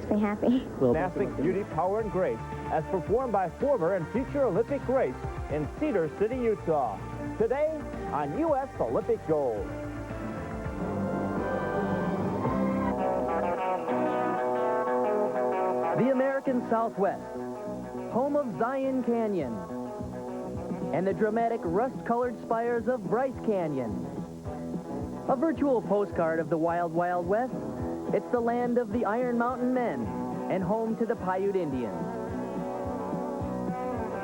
Be happy. Gymnastics Beauty, Power, and Grace, as performed by former and future Olympic greats in Cedar City, Utah. Today on U.S. Olympic Gold. The American Southwest, home of Zion Canyon, and the dramatic rust-colored spires of Bryce Canyon. A virtual postcard of the Wild Wild West, it's the land of the Iron Mountain Men and home to the Paiute Indians.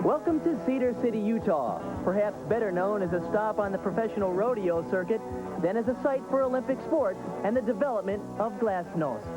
Welcome to Cedar City, Utah, perhaps better known as a stop on the professional rodeo circuit than as a site for Olympic sports and the development of glasnost.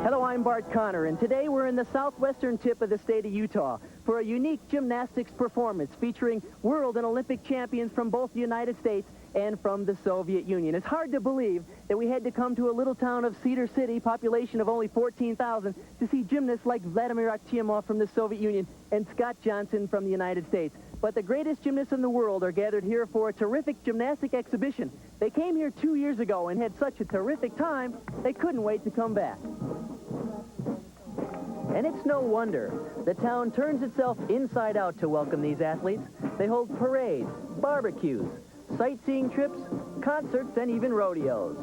Hello, I'm Bart Connor, and today we're in the southwestern tip of the state of Utah for a unique gymnastics performance featuring world and Olympic champions from both the United States and from the Soviet Union. It's hard to believe that we had to come to a little town of Cedar City, population of only 14,000, to see gymnasts like Vladimir Artyomov from the Soviet Union and Scott Johnson from the United States. But the greatest gymnasts in the world are gathered here for a terrific gymnastic exhibition. They came here 2 years ago and had such a terrific time, they couldn't wait to come back. And it's no wonder. The town turns itself inside out to welcome these athletes. They hold parades, barbecues, sightseeing trips, concerts, and even rodeos.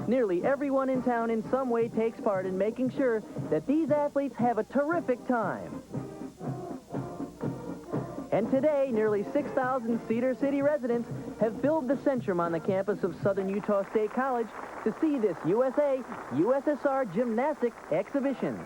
Nearly everyone in town in some way takes part in making sure that these athletes have a terrific time. And today, nearly 6,000 Cedar City residents have filled the Centrum on the campus of Southern Utah State College to see this USA-USSR gymnastics exhibition.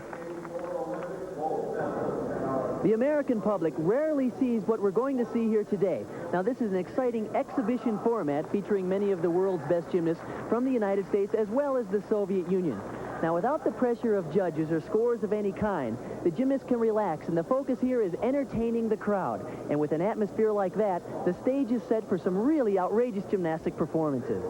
The American public rarely sees what we're going to see here today. Now, this is an exciting exhibition format featuring many of the world's best gymnasts from the United States as well as the Soviet Union. Now, without the pressure of judges or scores of any kind, the gymnasts can relax, and the focus here is entertaining the crowd. And with an atmosphere like that, the stage is set for some really outrageous gymnastic performances.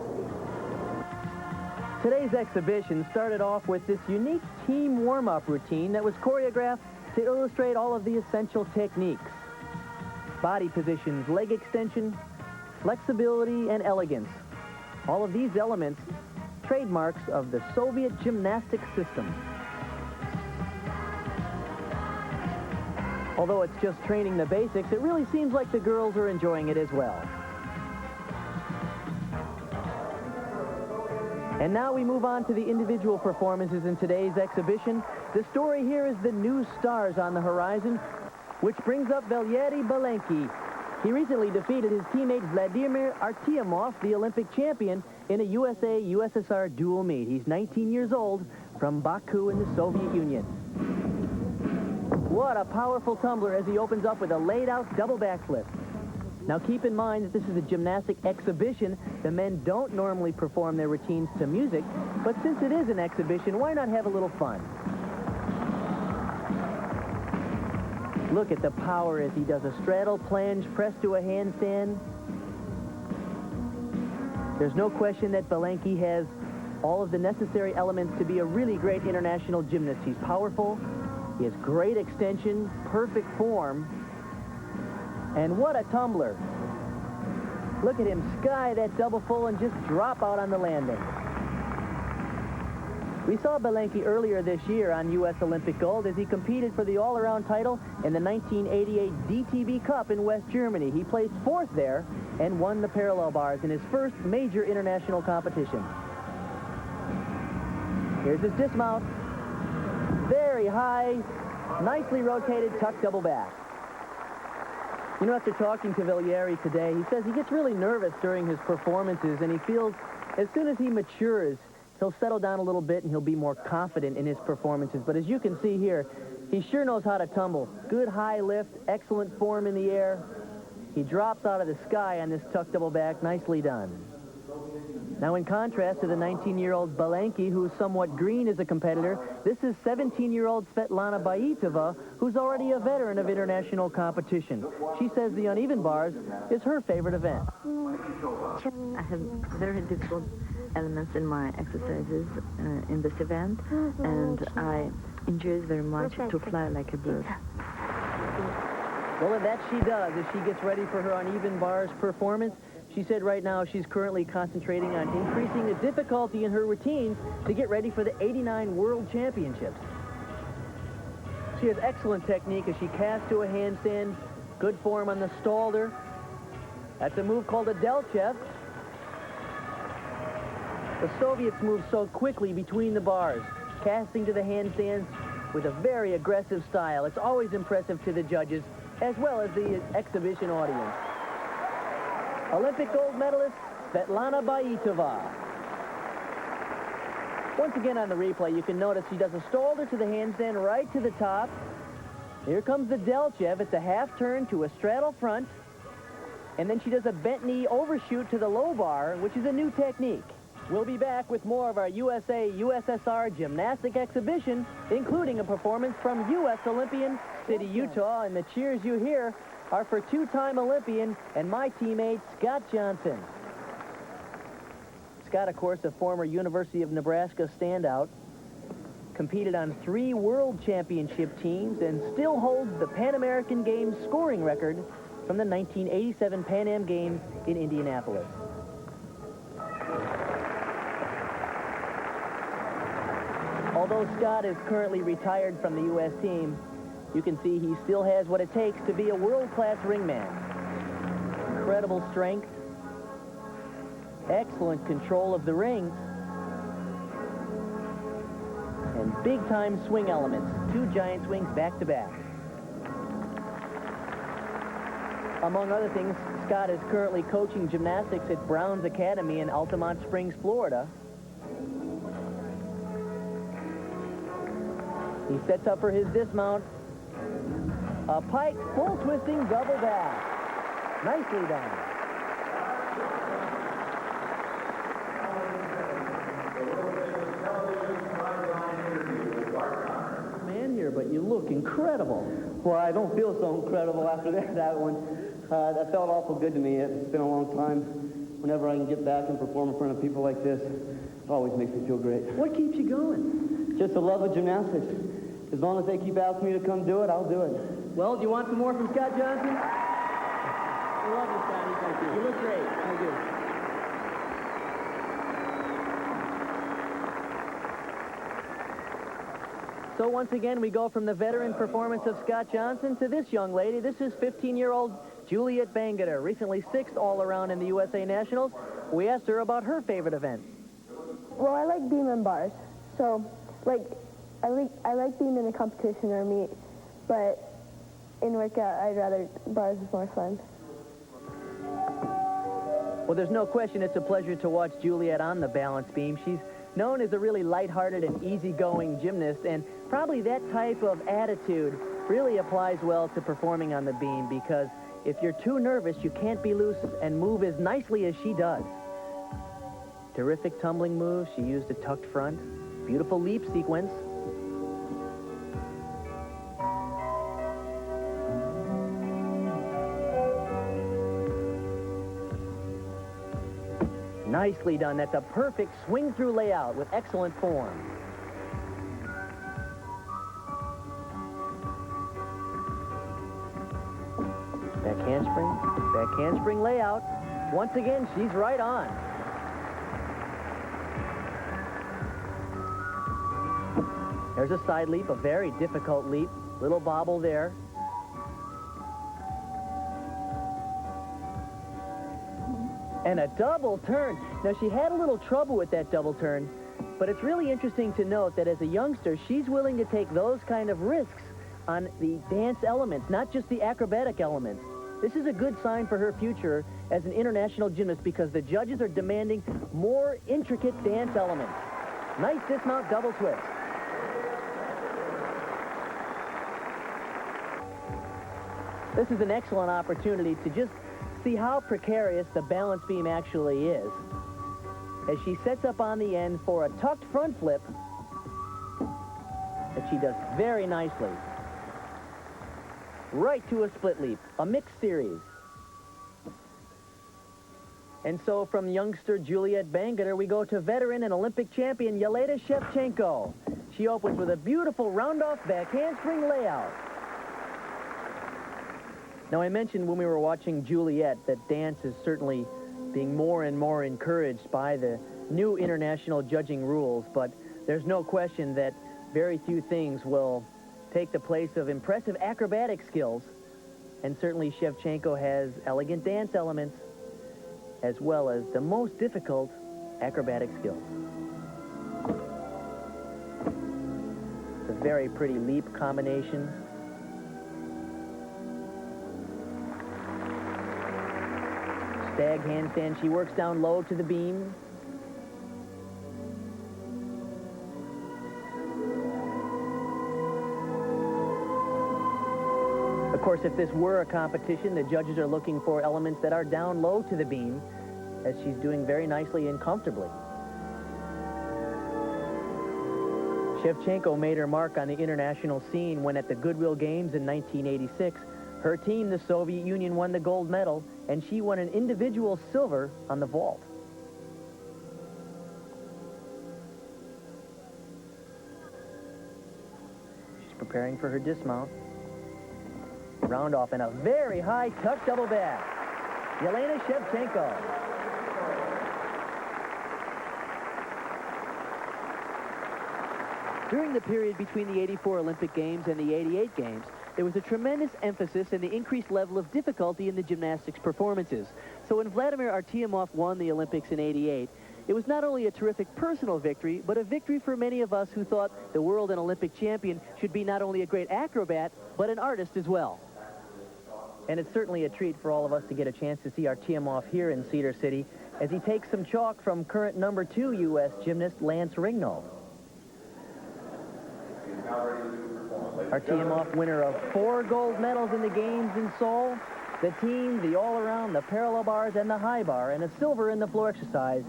Today's exhibition started off with this unique team warm-up routine that was choreographed to illustrate all of the essential techniques. Body positions, leg extension, flexibility, and elegance. All of these elements, trademarks of the Soviet gymnastics system. Although it's just training the basics, it really seems like the girls are enjoying it as well. And now we move on to the individual performances in today's exhibition. The story here is the new stars on the horizon, which brings up Valery Belenki. He recently defeated his teammate Vladimir Artyomov, the Olympic champion, in a USA-USSR dual meet. He's 19 years old, from Baku in the Soviet Union. What a powerful tumbler as he opens up with a laid-out double backflip. Now keep in mind that this is a gymnastic exhibition. The men don't normally perform their routines to music, but since it is an exhibition, why not have a little fun? Look at the power as he does a straddle plunge press to a handstand. There's no question that Belenki has all of the necessary elements to be a really great international gymnast. He's powerful, he has great extension, perfect form, and what a tumbler. Look at him sky that double full and just drop out on the landing. We saw Belenki earlier this year on U.S. Olympic Gold as he competed for the all-around title in the 1988 DTB Cup in West Germany. He placed fourth there and won the parallel bars in his first major international competition. Here's his dismount. Very high, nicely rotated tuck double back. You know, after talking to Valery today, he says he gets really nervous during his performances, and he feels as soon as he matures, he'll settle down a little bit and he'll be more confident in his performances. But as you can see here, he sure knows how to tumble. Good high lift, excellent form in the air. He drops out of the sky on this tuck double back. Nicely done. Now, in contrast to the 19-year-old Belenki, who's somewhat green as a competitor, this is 17-year-old Svetlana Baitova, who's already a veteran of international competition. She says the uneven bars is her favorite event. I have very difficult elements in my exercises in this event, and I enjoy it very much to fly like a bird. Well, and that she does as she gets ready for her uneven bars performance. She said right now she's currently concentrating on increasing the difficulty in her routines to get ready for the '89 World Championships. She has excellent technique as she casts to a handstand. Good form on the Stalder. That's a move called a Delchev. The Soviets move so quickly between the bars, casting to the handstands with a very aggressive style. It's always impressive to the judges, as well as the exhibition audience. Olympic gold medalist, Svetlana Baitova. Once again on the replay, you can notice she does a Stalder to the handstand right to the top. Here comes the Delchev. It's a half turn to a straddle front. And then she does a bent knee overshoot to the low bar, which is a new technique. We'll be back with more of our USA-USSR gymnastic exhibition, including a performance from U.S. Olympian City, Utah. And the cheers you hear are for two-time Olympian and my teammate, Scott Johnson. Scott, of course, a former University of Nebraska standout, competed on 3 World Championship teams and still holds the Pan American Games scoring record from the 1987 Pan Am Games in Indianapolis. Although Scott is currently retired from the U.S. team, you can see he still has what it takes to be a world-class ringman. Incredible strength, excellent control of the ring, and big-time swing elements. 2 giant swings back-to-back. Among other things, Scott is currently coaching gymnastics at Brown's Academy in Altamont Springs, Florida. He sets up for his dismount. A pike, full twisting, double back. Nicely done. Man here, but you look incredible. Well, I don't feel so incredible after that one. That felt awful good to me. It's been a long time. Whenever I can get back and perform in front of people like this, it always makes me feel great. What keeps you going? Just the love of gymnastics. As long as they keep asking me to come do it, I'll do it. Well, do you want some more from Scott Johnson? I love you, Scotty. Thank you. You look great. Thank you. So once again, we go from the veteran performance of Scott Johnson to this young lady. This is 15-year-old Juliet Bangeter, recently 6th all-around in the USA Nationals. We asked her about her favorite event. Well, I like beam and bars. So, I like beam in a competition or a meet, but in workout, I'd rather bars is more fun. Well, there's no question it's a pleasure to watch Juliet on the balance beam. She's known as a really lighthearted and easygoing gymnast, and probably that type of attitude really applies well to performing on the beam, because if you're too nervous, you can't be loose and move as nicely as she does. Terrific tumbling moves. She used a tucked front. Beautiful leap sequence. Nicely done. That's a perfect swing-through layout with excellent form. Back handspring layout. Once again, she's right on. There's a side leap, a very difficult leap. Little bobble there. And a double turn. Now, she had a little trouble with that double turn, but it's really interesting to note that as a youngster, she's willing to take those kind of risks on the dance elements, not just the acrobatic elements. This is a good sign for her future as an international gymnast, because the judges are demanding more intricate dance elements. Nice dismount double twist. This is an excellent opportunity to just see how precarious the balance beam actually is, as she sets up on the end for a tucked front flip that she does very nicely. Right to a split leap, a mixed series. And so from youngster Juliet Bangeter, we go to veteran and Olympic champion Yelena Shevchenko. She opens with a beautiful round-off back handspring layout. Now, I mentioned when we were watching Juliet that dance is certainly being more and more encouraged by the new international judging rules, but there's no question that very few things will take the place of impressive acrobatic skills, and certainly Shevchenko has elegant dance elements as well as the most difficult acrobatic skills. It's a very pretty leap combination. Stag handstand. She works down low to the beam. Of course, if this were a competition, the judges are looking for elements that are down low to the beam, as she's doing very nicely and comfortably. Shevchenko made her mark on the international scene when at the Goodwill Games in 1986, her team, the Soviet Union, won the gold medal, and she won an individual silver on the vault. She's preparing for her dismount. Round off in a very high tuck double back. Yelena Shevchenko. During the period between the '84 Olympic Games and the '88 Games, there was a tremendous emphasis in the increased level of difficulty in the gymnastics performances. So when Vladimir Artyomov won the Olympics in '88, it was not only a terrific personal victory, but a victory for many of us who thought the world and Olympic champion should be not only a great acrobat, but an artist as well. And it's certainly a treat for all of us to get a chance to see Artyomov here in Cedar City as he takes some chalk from current #2 U.S. gymnast Lance Rigno. Artyomov, winner of 4 gold medals in the games in Seoul, the team, the all-around, the parallel bars, and the high bar, and a silver in the floor exercise.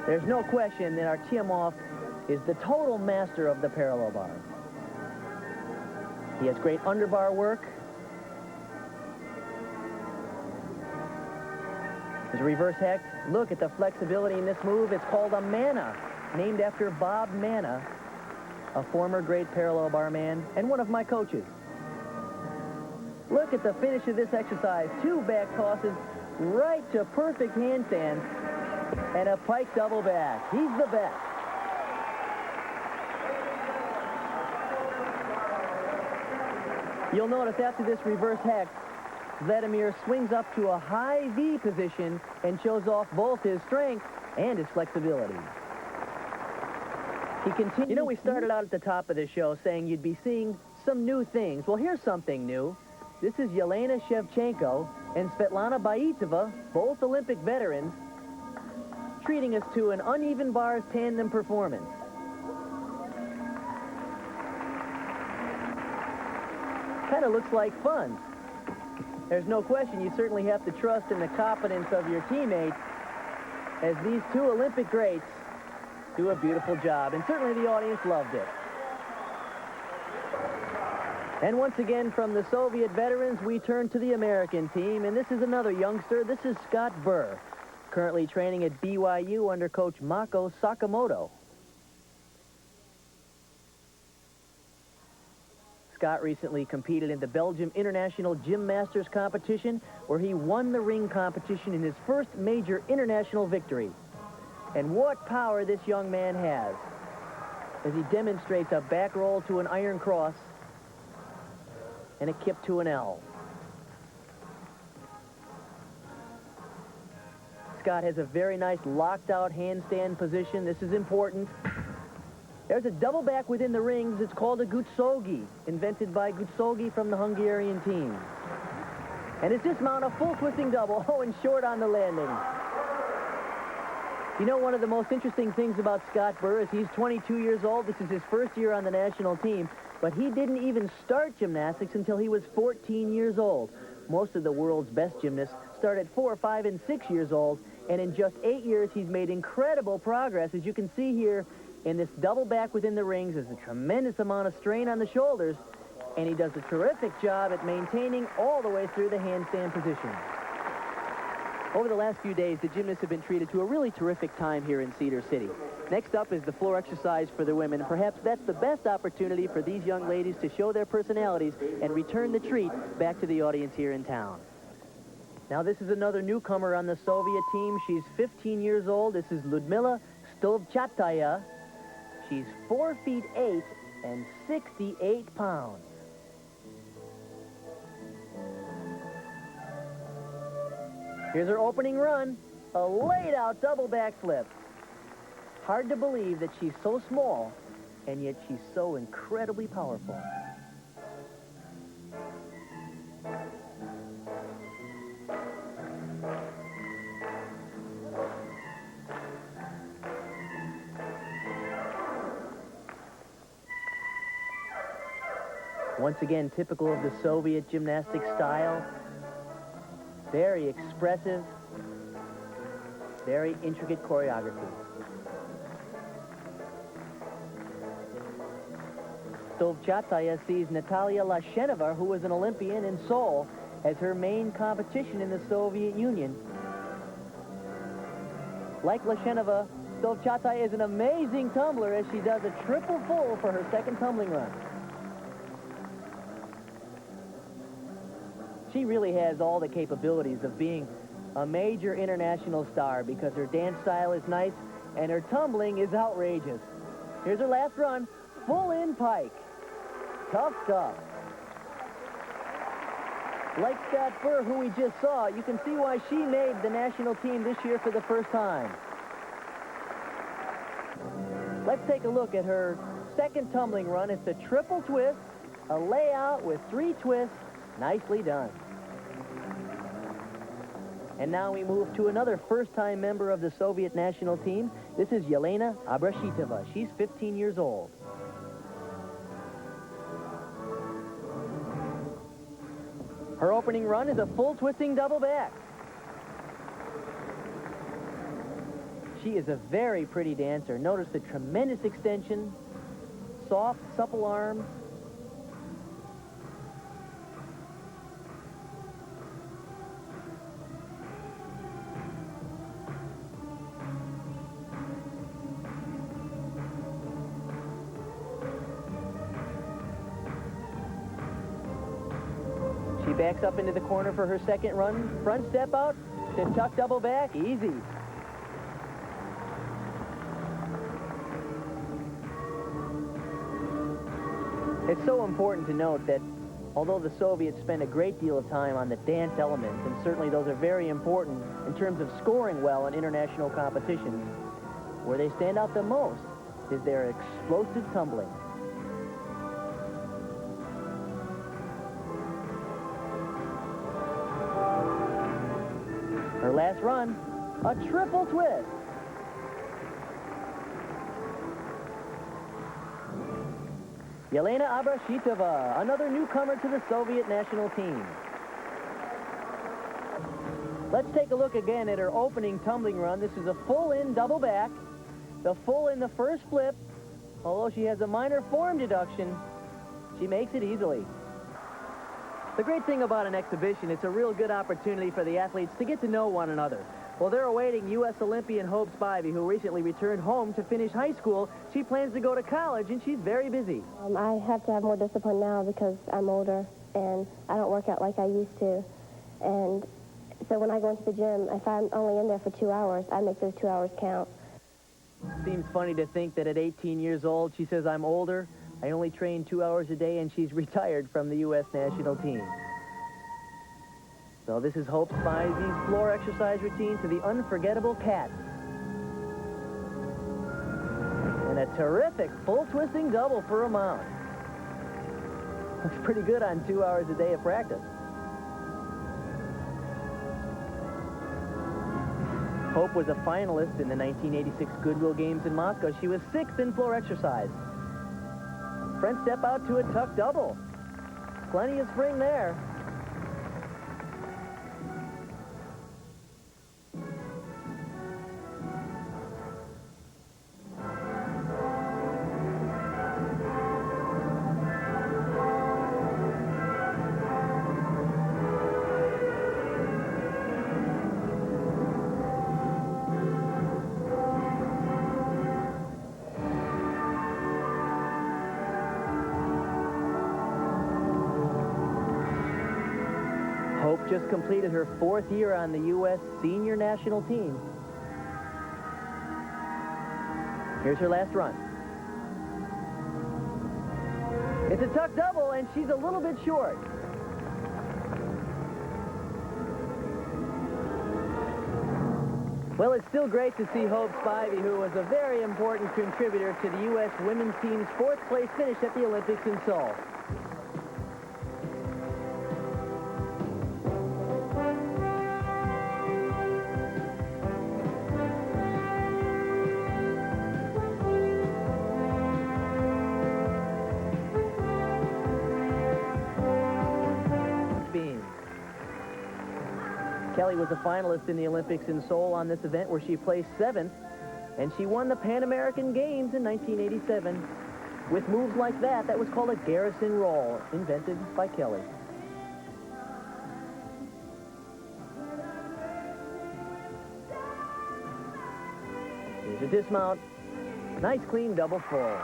There's no question that Artyomov is the total master of the parallel bar. He has great underbar work. His reverse hex. Look at the flexibility in this move. It's called a Manna, named after Bob Manna, a former great parallel bar man and one of my coaches. Look at the finish of this exercise. 2 back tosses right to perfect handstands and a pike double back. He's the best. You'll notice after this reverse hex, Vladimir swings up to a high V position and shows off both his strength and his flexibility. He continues. You know, we started out at the top of the show saying you'd be seeing some new things. Well, here's something new. This is Yelena Shevchenko and Svetlana Baitova, both Olympic veterans, treating us to an uneven bars tandem performance. Kind of looks like fun. There's no question you certainly have to trust in the competence of your teammates as these 2 Olympic greats do a beautiful job, and certainly the audience loved it. And once again, from the Soviet veterans, we turn to the American team, and this is another youngster. This is Scott Burr, currently training at BYU under coach Mako Sakamoto. Scott recently competed in the Belgium International Gym Masters competition, where he won the ring competition in his first major international victory. And what power this young man has as he demonstrates a back roll to an iron cross and a kip to an L. Scott has a very nice locked out handstand position. This is important. There's a double back within the rings. It's called a gutsogi, invented by Gutsogi from the Hungarian team. And it's dismount, a full twisting double. Oh, and short on the landing. You know, one of the most interesting things about Scott Burr is he's 22 years old. This is his first year on the national team, but he didn't even start gymnastics until he was 14 years old. Most of the world's best gymnasts start at 4, 5, and 6 years old, and in just 8 years, he's made incredible progress. As you can see here, in this double back within the rings, there's a tremendous amount of strain on the shoulders, and he does a terrific job at maintaining all the way through the handstand position. Over the last few days, the gymnasts have been treated to a really terrific time here in Cedar City. Next up is the floor exercise for the women. Perhaps that's the best opportunity for these young ladies to show their personalities and return the treat back to the audience here in town. Now this is another newcomer on the Soviet team. She's 15 years old. This is Ludmila Stovchataya. She's 4 feet 8 and 68 pounds. Here's her opening run, a laid-out double backflip. Hard to believe that she's so small, and yet she's so incredibly powerful. Once again, typical of the Soviet gymnastic style. Very expressive, very intricate choreography. Stovchataya sees Natalia Lashenova, who was an Olympian in Seoul, as her main competition in the Soviet Union. Like Lashenova, Stovchataya is an amazing tumbler as she does a triple full for her second tumbling run. She really has all the capabilities of being a major international star because her dance style is nice and her tumbling is outrageous. Here's her last run, full in pike. Tough stuff. Like Scott Burr, who we just saw, you can see why she made the national team this year for the first time. Let's take a look at her second tumbling run. It's a triple twist, a layout with 3 twists. Nicely done. And now we move to another first-time member of the Soviet national team. This is Yelena Abrashitova. She's 15 years old. Her opening run is a full twisting double back. She is a very pretty dancer. Notice the tremendous extension, soft, supple arms. She backs up into the corner for her second run. Front step out to tuck double back. Easy. It's so important to note that although the Soviets spend a great deal of time on the dance elements, and certainly those are very important in terms of scoring well in international competitions, where they stand out the most is their explosive tumbling. Her last run, a triple twist. Yelena Abrashitova, another newcomer to the Soviet national team. Let's take a look again at her opening tumbling run. This is a full-in double back. The full in the first flip. Although she has a minor form deduction, she makes it easily. The great thing about an exhibition, it's a real good opportunity for the athletes to get to know one another. Well, they're awaiting U.S. Olympian Hope Spivey, who recently returned home to finish high school. She plans to go to college, and she's very busy. I have to have more discipline now because I'm older, and I don't work out like I used to. And so when I go into the gym, if I'm only in there for 2 hours, I make those 2 hours count. Seems funny to think that at 18 years old, she says, I'm older. I only train 2 hours a day, and she's retired from the U.S. national team. So this is Hope Spivey's floor exercise routine to the unforgettable Cats. And a terrific full twisting double for a mount. Looks pretty good on 2 hours a day of practice. Hope was a finalist in the 1986 Goodwill Games in Moscow. She was 6th in floor exercise. Front step out to a tuck double. Plenty of spring there. just completed her 4th year on the U.S. senior national team. Here's her last run. It's a tuck double, and she's a little bit short. Well, it's still great to see Hope Spivey, who was a very important contributor to the U.S. women's team's 4th place finish at the Olympics in Seoul. Kelly was a finalist in the Olympics in Seoul on this event, where she placed 7th, and she won the Pan American Games in 1987. With moves like that, that was called a garrison roll, invented by Kelly. Here's a dismount. Nice clean double full.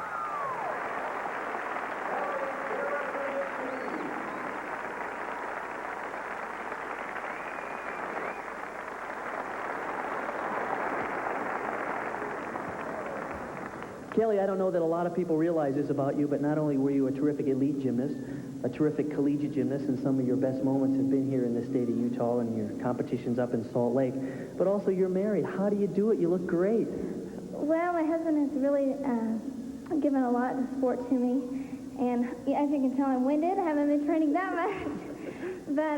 Kelly, I don't know that a lot of people realize this about you, but not only were you a terrific elite gymnast, a terrific collegiate gymnast, and some of your best moments have been here in the state of Utah and your competitions up in Salt Lake, but also you're married. How do you do it? You look great. Well, my husband has really given a lot of sport to me, and as you can tell, I'm winded. I haven't been training that much, but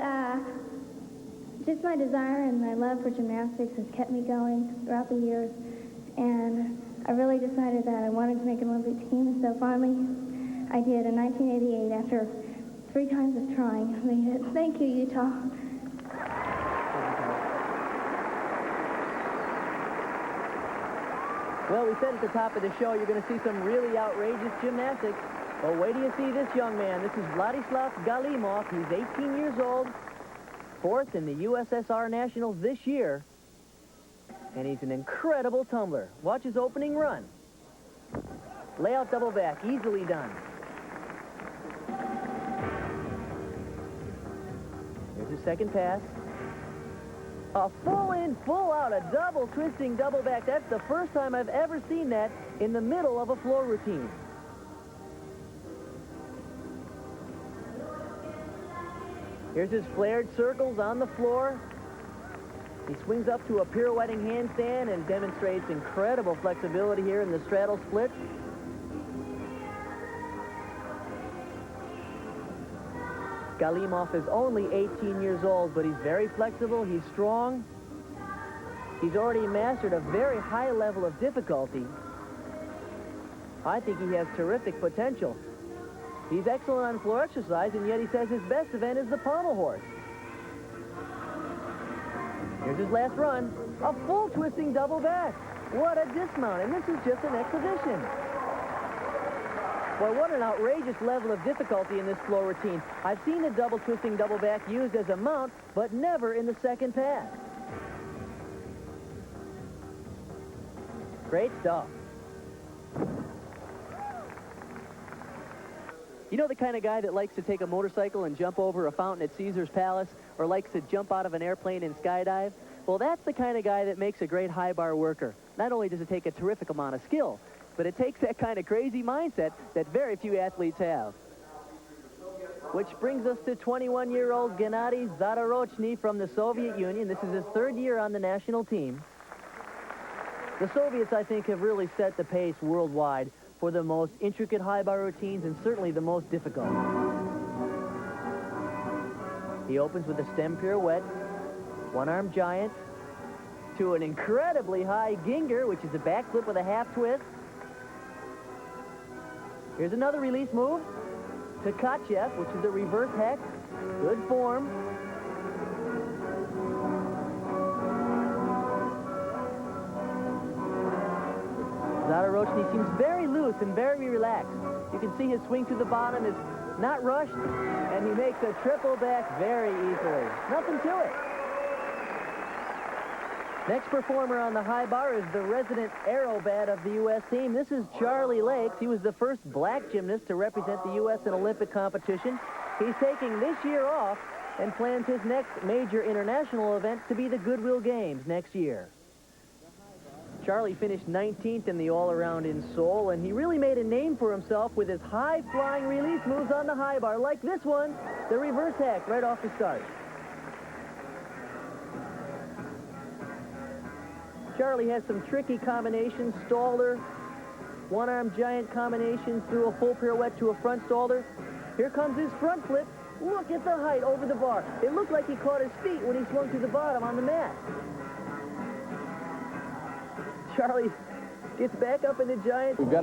just my desire and my love for gymnastics has kept me going throughout the years, and I really decided that I wanted to make an Olympic team, so finally I did in 1988 after 3 times of trying. I made it. Thank you, Utah. Well, we said at the top of the show you're going to see some really outrageous gymnastics. Well, wait till you see this young man. This is Vladislav Galimov. He's 18 years old, 4th in the USSR Nationals this year. And he's an incredible tumbler. Watch his opening run. Layout double back, easily done. Here's his second pass. A full in, full out, a double twisting double back. That's the first time I've ever seen that in the middle of a floor routine. Here's his flared circles on the floor. He swings up to a pirouetting handstand and demonstrates incredible flexibility here in the straddle split. Galimov is only 18 years old, but he's very flexible, he's strong. He's already mastered a very high level of difficulty. I think he has terrific potential. He's excellent on floor exercise, and yet he says his best event is the pommel horse. Here's his last run, a full twisting double back. What a dismount, and this is just an exhibition. Boy, what an outrageous level of difficulty in this floor routine. I've seen a double twisting double back used as a mount, but never in the second pass. Great stuff. You know the kind of guy that likes to take a motorcycle and jump over a fountain at Caesar's Palace, or likes to jump out of an airplane and skydive? Well, that's the kind of guy that makes a great high bar worker. Not only does it take a terrific amount of skill, but it takes that kind of crazy mindset that very few athletes have. Which brings us to 21-year-old Gennady Zadorochny from the Soviet Union. This is his 3rd year on the national team. The Soviets, I think, have really set the pace worldwide for the most intricate high bar routines and certainly the most difficult. He opens with a stem pirouette, one-arm giant, to an incredibly high ginger, which is a backflip with a half twist. Here's another release move to Kachev, which is a reverse hex. Good form. Zadorochny seems very loose and very relaxed. You can see his swing to the bottom is not rushed, and he makes a triple back very easily. Nothing to it. Next performer on the high bar is the resident aerobat of the U.S. team. This is Charlie Lakes. He was the first black gymnast to represent the U.S. in Olympic competition. He's taking this year off and plans his next major international event to be the Goodwill Games next year. Charlie finished 19th in the all-around in Seoul, and he really made a name for himself with his high-flying release moves on the high bar, like this one, the reverse hack right off the start. Charlie has some tricky combinations, stalder, one-arm giant combinations through a full pirouette to a front stalder. Here comes his front flip. Look at the height over the bar. It looked like he caught his feet when he swung to the bottom on the mat. Charlie gets back up in the giant. We've got